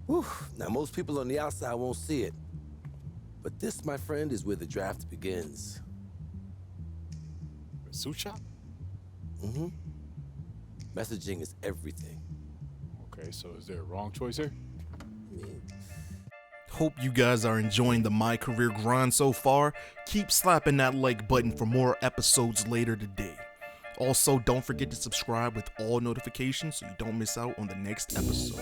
Whew. Now, most people on the outside won't see it. But this, my friend, is where the draft begins. Suit shop? Mm-hmm. Messaging is everything. Okay, so is there a wrong choice here? I mean, Hope you guys are enjoying the My Career grind so far. Keep slapping that like button for more episodes later today. Also, don't forget to subscribe with all notifications so you don't miss out on the next episode.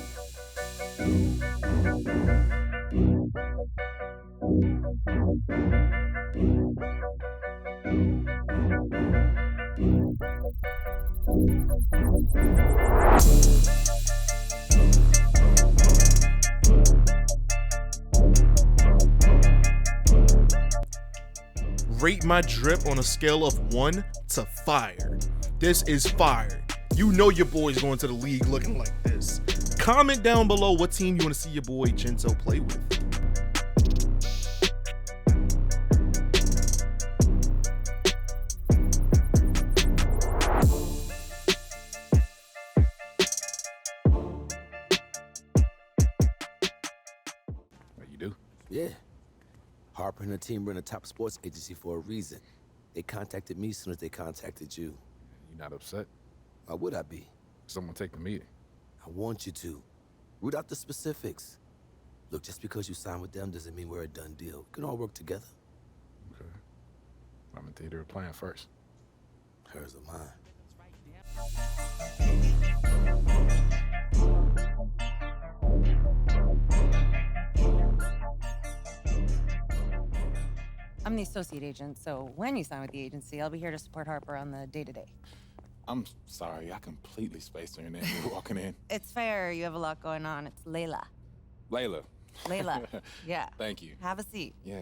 Rate my drip on a scale of 1 to fire. This is fire. You know your boy's going to the league looking like this. Comment down below what team you want to see your boy Gento play with. You do? yeah. Harper and her team run a top sports agency for a reason. They contacted me as soon as they contacted you. You not upset? Why would I be? Someone take the meeting. I want you to. Root out the specifics. Look, just because you sign with them doesn't mean we're a done deal. We can all work together. Okay. I'm gonna take their plan first. Hers or mine. I'm the associate agent, so when you sign with the agency, I'll be here to support Harper on the day-to-day. I'm sorry, I completely spaced on your name. You're walking in. It's fair, you have a lot going on. It's Layla. Layla. Layla, yeah. Thank you. Have a seat. Yeah.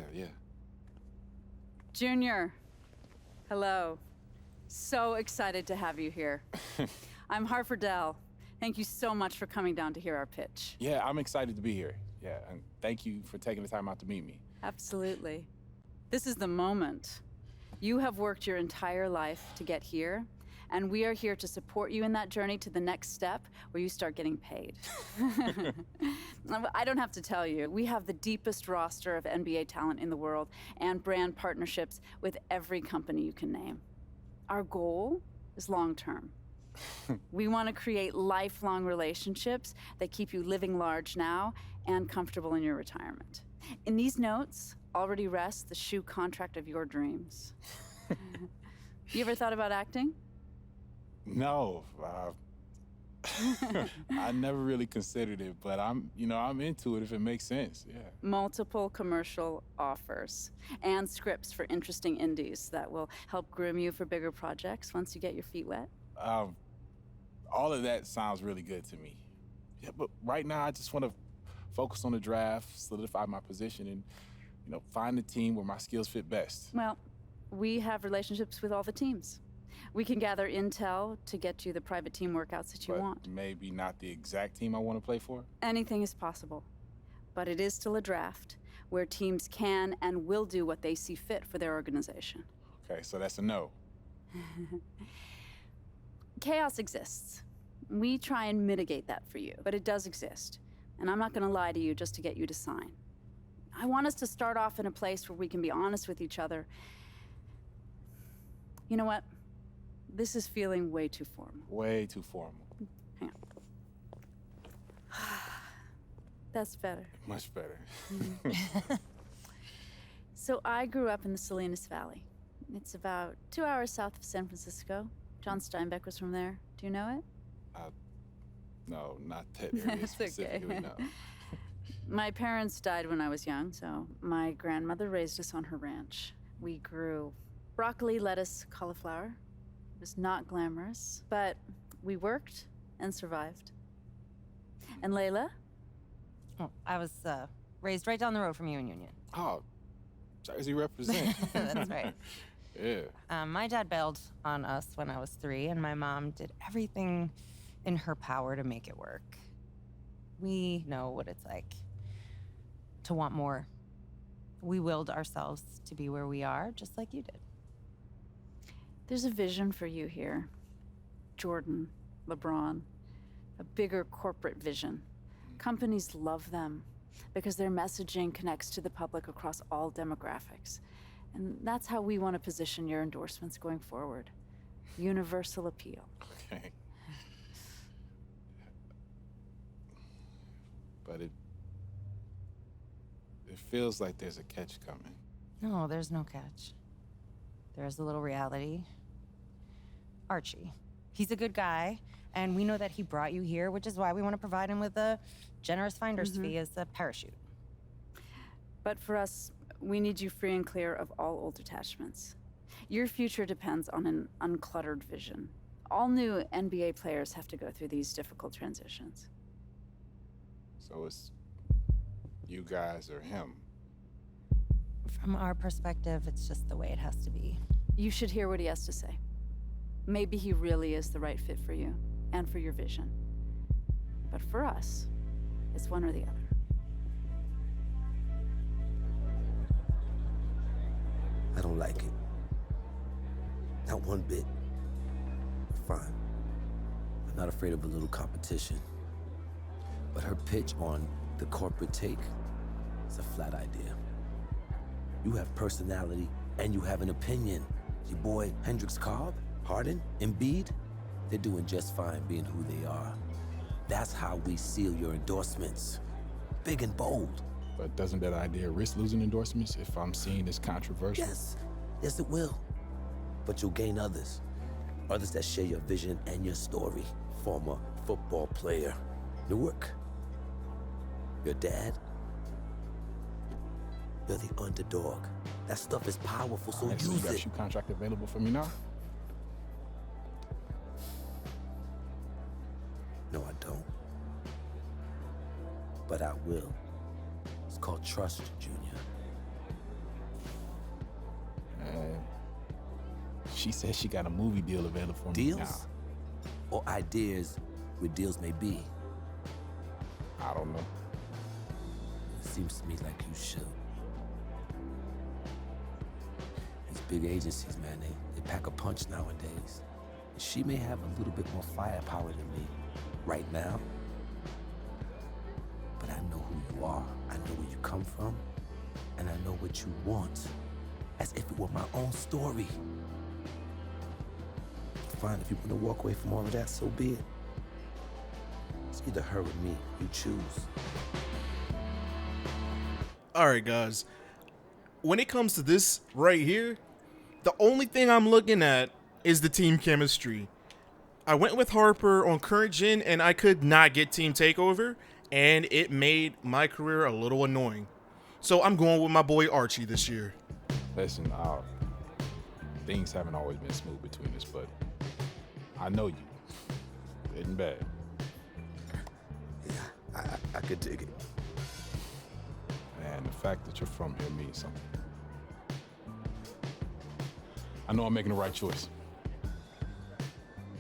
Junior, hello. So excited to have you here. I'm Harper Dell. Thank you so much for coming down to hear our pitch. Yeah, I'm excited to be here. Yeah, and thank you for taking the time out to meet me. Absolutely. This is the moment. You have worked your entire life to get here, and we are here to support you in that journey to the next step where you start getting paid. I don't have to tell you, we have the deepest roster of NBA talent in the world and brand partnerships with every company you can name. Our goal is long-term. We want to create lifelong relationships that keep you living large now and comfortable in your retirement. In these notes already rests the shoe contract of your dreams. You ever thought about acting? No, I never really considered it, but I'm into it if it makes sense. Yeah. Multiple commercial offers and scripts for interesting indies that will help groom you for bigger projects once you get your feet wet. All of that sounds really good to me. Yeah, but right now I just want to focus on the draft, solidify my position, and find the team where my skills fit best. Well, we have relationships with all the teams. We can gather intel to get you the private team workouts that you want. Maybe not the exact team I want to play for? Anything is possible. But it is still a draft where teams can and will do what they see fit for their organization. Okay, so that's a no. Chaos exists. We try and mitigate that for you, but it does exist. And I'm not going to lie to you just to get you to sign. I want us to start off in a place where we can be honest with each other. You know what? This is feeling way too formal. Way too formal. Hang on. That's better. Much better. So I grew up in the Salinas Valley. It's about 2 hours south of San Francisco. John Steinbeck was from there. Do you know it? No, not that area That's specifically, okay. no. My parents died when I was young, so my grandmother raised us on her ranch. We grew broccoli, lettuce, cauliflower. It was not glamorous, but we worked and survived. And Layla? Oh, I was raised right down the road from you in Union. Oh, Jersey represent. That's right. Yeah. My dad bailed on us when I was 3, and my mom did everything in her power to make it work. We know what it's like to want more. We willed ourselves to be where we are, just like you did. There's a vision for you here. Jordan, LeBron, a bigger corporate vision. Companies love them because their messaging connects to the public across all demographics. And that's how we want to position your endorsements going forward. Universal appeal. Okay. But it feels like there's a catch coming. No, there's no catch. There's a little reality. Archie. He's a good guy, and we know that he brought you here, which is why we want to provide him with a generous finder's fee as a parachute. But for us, we need you free and clear of all old attachments. Your future depends on an uncluttered vision. All new NBA players have to go through these difficult transitions. So it's you guys or him. From our perspective, it's just the way it has to be. You should hear what he has to say. Maybe he really is the right fit for you and for your vision. But for us, it's one or the other. I don't like it. Not one bit. Fine. I'm not afraid of a little competition. But her pitch on the corporate take is a flat idea. You have personality and you have an opinion. Your boy Hendricks Cobb, Harden, Embiid, they're doing just fine being who they are. That's how we seal your endorsements. Big and bold. But doesn't that idea risk losing endorsements if I'm seen as controversial? Yes, it will. But you'll gain others. Others that share your vision and your story. Former football player. Newark. Your dad. You're the underdog. That stuff is powerful, so So you use got a it. shoe contract available for me now? No, I don't. But I will. It's called trust, Junior. She said she got a movie deal available for me now. Deals? Or ideas where deals may be? I don't know. It seems to me like you should. These big agencies, man, they pack a punch nowadays. She may have a little bit more firepower than me right now. But I know who you are. I know where you come from. And I know what you want. As if it were my own story. Fine, if you want to walk away from all of that, so be it. It's either her or me. You choose. Alright, guys. When it comes to this right here, the only thing I'm looking at is the team chemistry. I went with Harper on current gen, and I could not get team takeover, and it made my career a little annoying. So I'm going with my boy Archie this year. Listen, things haven't always been smooth between us, but I know you. Good and bad. Yeah, I could dig it. And the fact that you're from here means something. I know I'm making the right choice.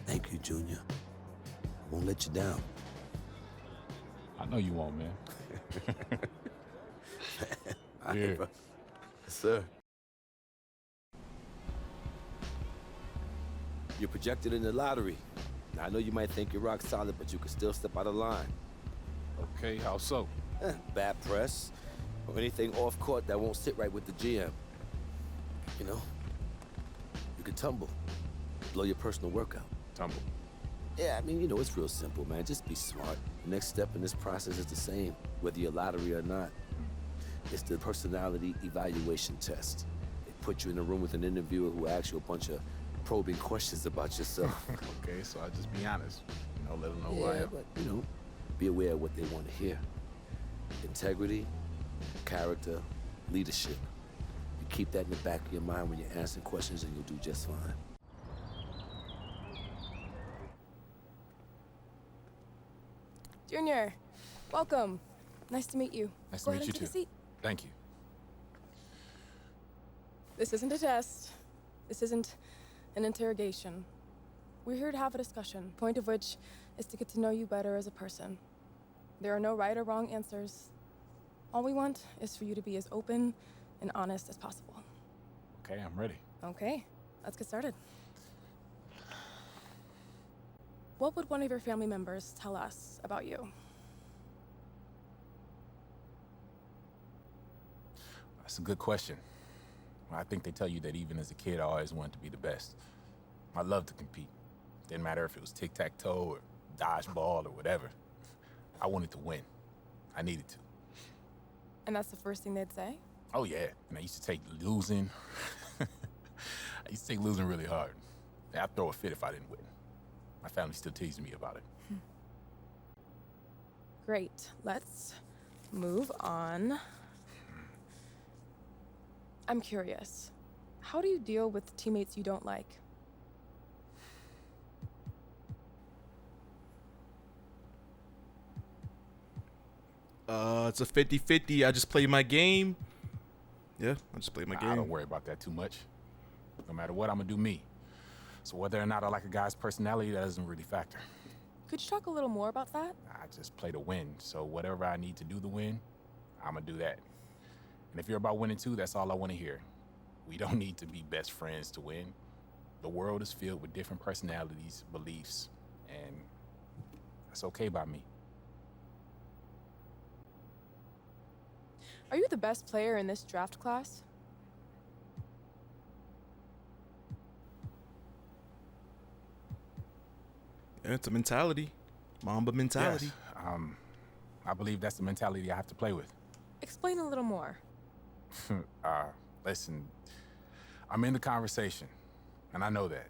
Thank you, Junior. I won't let you down. I know you won't, man. All Yeah. right, bro. Yes, sir. You're projected in the lottery. Now, I know you might think you're rock solid, but you can still step out of line. Okay, how so? Bad press, or anything off court that won't sit right with the GM. You know, you could tumble, blow your personal workout. Tumble. Yeah, I mean, you know, it's real simple, man. Just be smart. The next step in this process is the same, whether you're lottery or not. It's the personality evaluation test. They put you in a room with an interviewer who asks you a bunch of probing questions about yourself. Okay, so I just be honest. You know, let them know who I Yeah, am. but, you know, be aware of what they want to hear. Integrity, character, leadership. You keep that in the back of your mind when you're answering questions and you'll do just fine. Junior, welcome. Nice to meet you. Nice Go to meet ahead you and take a too. seat. Thank you. This isn't a test. This isn't an interrogation. We're here to have a discussion, point of which is to get to know you better as a person. There are no right or wrong answers. All we want is for you to be as open and honest as possible. Okay, I'm ready. Okay, let's get started. What would one of your family members tell us about you? That's a good question. I think they tell you that even as a kid, I always wanted to be the best. I loved to compete. Didn't matter if it was tic-tac-toe or dodgeball or whatever. I wanted to win. I needed to. And that's the first thing they'd say? Oh, yeah. And I used to take losing. I used to take losing really hard. I'd throw a fit if I didn't win. My family still teases me about it. Great. Let's move on. I'm curious. How do you deal with teammates you don't like? It's a 50-50. I just play my game. Yeah, I just play my I game. don't worry about that too much. No matter what, I'm gonna do me. So whether or not I like a guy's personality, that doesn't really factor. Could you talk a little more about that? I just play to win. So whatever I need to do to win, I'm gonna do that. And if you're about winning too, that's all I wanna hear. We don't need to be best friends to win. The world is filled with different personalities, beliefs, and that's okay by me. Are you the best player in this draft class? Yeah, it's a mentality. Mamba mentality. Yes. I believe that's the mentality I have to play with. Explain a little more. Listen, I'm in the conversation, and I know that.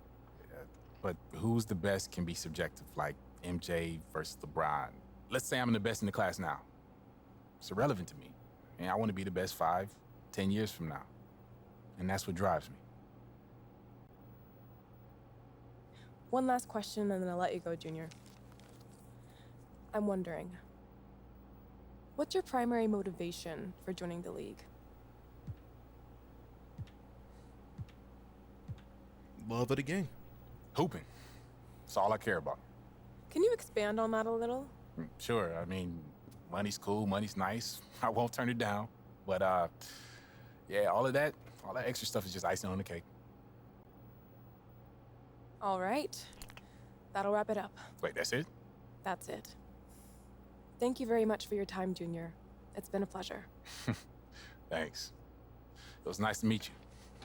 But who's the best can be subjective, like MJ versus LeBron. Let's say I'm the best in the class now. It's irrelevant to me. And I want to be the best 5, 10 years from now. And that's what drives me. One last question and then I'll let you go, Junior. I'm wondering, what's your primary motivation for joining the league? Love of the game. Hooping. That's all I care about. Can you expand on that a little? Sure, I mean, money's cool, money's nice. I won't turn it down. But, yeah, all that extra stuff is just icing on the cake. All right. That'll wrap it up. Wait, that's it? That's it. Thank you very much for your time, Junior. It's been a pleasure. Thanks. It was nice to meet you.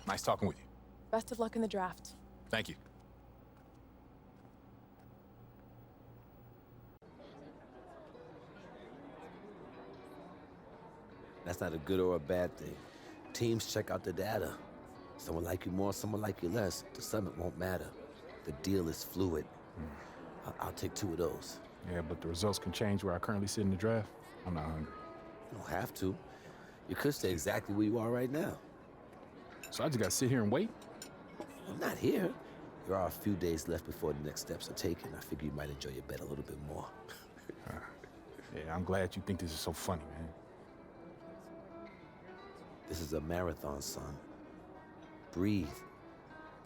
Nice talking with you. Best of luck in the draft. Thank you. That's not a good or a bad thing. Teams check out the data. Someone like you more, someone like you less. The summit won't matter. The deal is fluid. I'll take 2 of those. Yeah, but the results can change where I currently sit in the draft. I'm not hungry. You don't have to. You could stay exactly where you are right now. So I just gotta sit here and wait? Well, not here. There are a few days left before the next steps are taken. I figure you might enjoy your bet a little bit more. Yeah, I'm glad you think this is so funny, man. This is a marathon, son. Breathe.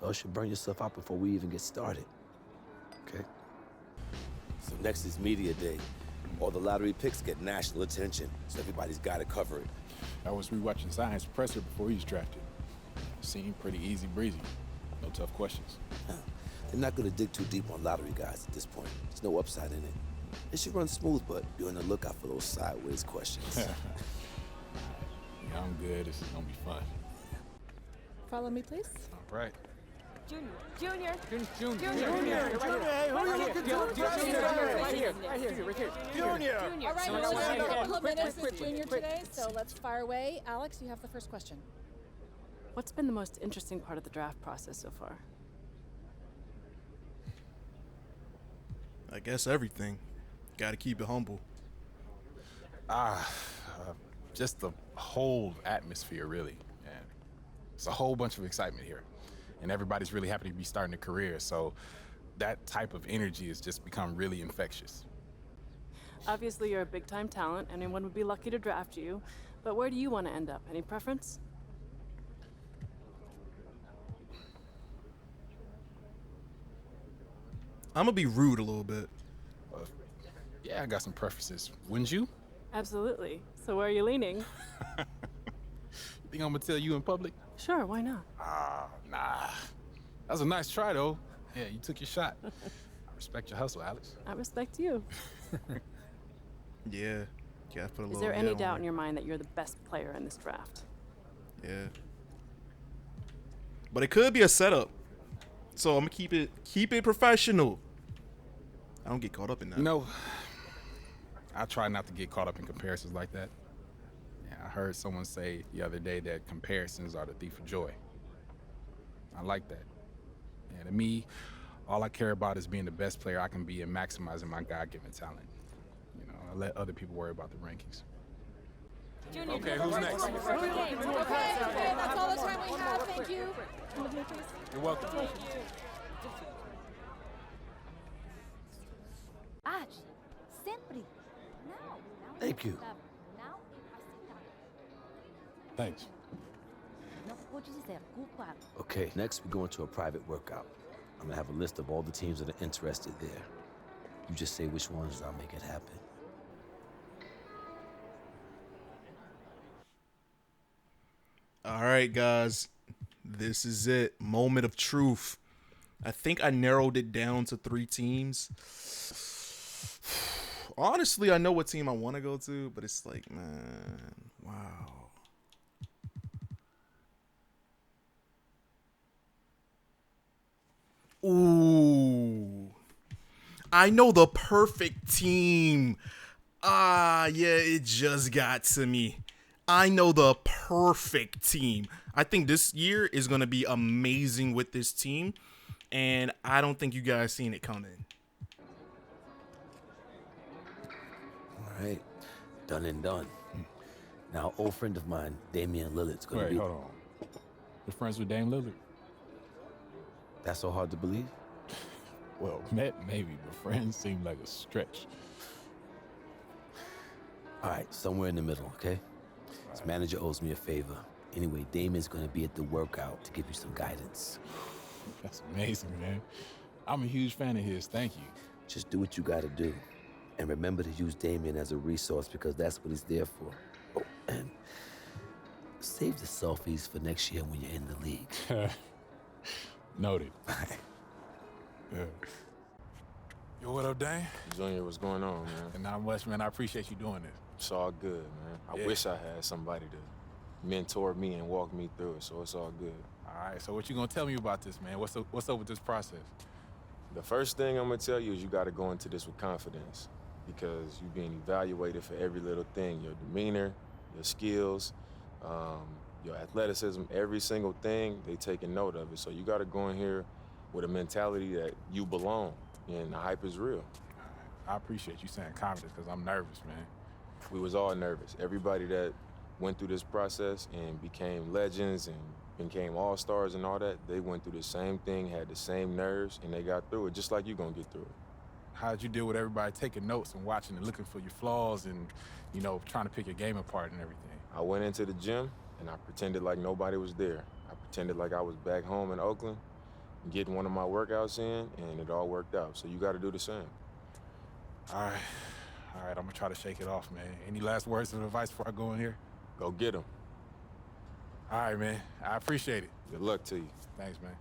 Or else you'll burn yourself out before we even get started. Okay? So next is media day. All the lottery picks get national attention, so everybody's got to cover it. I was rewatching Science Presser before he was drafted. Seemed pretty easy breezy. No tough questions. They're not going to dig too deep on lottery guys at this point. There's no upside in it. It should run smooth, but be on the lookout for those sideways questions. Yeah, I'm good. This is gonna be fun. Follow me, please. All right. Junior. Junior! All right, we only have a couple of minutes with Junior today, so let's fire away. Alex, you have the first question. What's been the most interesting part of the draft process so far? I guess everything. Gotta keep it humble. Just the whole atmosphere, really. And it's a whole bunch of excitement here. And everybody's really happy to be starting a career, so that type of energy has just become really infectious. Obviously, you're a big-time talent. Anyone would be lucky to draft you. But where do you want to end up? Any preference? I'm gonna be rude a little bit. Yeah, I got some preferences. Wouldn't you? Absolutely. So where are you leaning? You think I'm gonna tell you in public? Sure, why not? Nah. That was a nice try, though. Yeah, you took your shot. I respect your hustle, Alex. I respect you. Yeah. Gotta put a Is little there yeah any on doubt it. in your mind that you're the best player in this draft? Yeah. But it could be a setup. So I'm gonna keep it professional. I don't get caught up in that. You know, I try not to get caught up in comparisons like that. Yeah, I heard someone say the other day that comparisons are the thief of joy. I like that. And to me, all I care about is being the best player I can be and maximizing my God-given talent. You know, I let other people worry about the rankings. Okay, who's next? Okay, that's all the time we have. Thank you. You're welcome. Sempre. Thank you. Thanks. Não pode dizer culpado. Okay, next we go into a private workout. I'm gonna have a list of all the teams that are interested there. You just say which ones, and I'll make it happen. All right, guys. This is it. Moment of truth. I think I narrowed it down to 3 teams. Honestly, I know what team I want to go to, but it's like, man, wow. Ooh. I know the perfect team. Yeah, it just got to me. I know the perfect team. I think this year is going to be amazing with this team, and I don't think you guys seen it coming. All right, done and done. Now, old friend of mine, Damian Lillard's gonna Wait, be. hold on. You're friends with Dame Lillard? That's so hard to believe? Well, met maybe, but friends seem like a stretch. All right, somewhere in the middle, okay? His manager owes me a favor. Anyway, Damian's gonna be at the workout to give you some guidance. That's amazing, man. I'm a huge fan of his. Thank you. Just do what you gotta do. And remember to use Damian as a resource because that's what he's there for. Oh, and save the selfies for next year when you're in the league. Noted. Yeah. Yo, what up, Dane? Junior, what's going on, man? And not much, man. I appreciate you doing this. It's all good, man. I Yeah. wish I had somebody to mentor me and walk me through it, so it's all good. All right, so what you gonna tell me about this, man? What's up with this process? The first thing I'm gonna tell you is you gotta go into this with confidence because you're being evaluated for every little thing, your demeanor, your skills, your athleticism, every single thing, they taking note of it. So you gotta go in here with a mentality that you belong and the hype is real. I appreciate you saying confidence because I'm nervous, man. We was all nervous. Everybody that went through this process and became legends and became all-stars and all that, they went through the same thing, had the same nerves, and they got through it just like you're gonna get through it. How'd you deal with everybody taking notes and watching and looking for your flaws and, you know, trying to pick your game apart and everything? I went into the gym and I pretended like nobody was there. I pretended like I was back home in Oakland, getting one of my workouts in, and it all worked out. So you gotta do the same. All right, I'm gonna try to shake it off, man. Any last words of advice before I go in here? Go get them. All right, man. I appreciate it. Good luck to you. Thanks, man.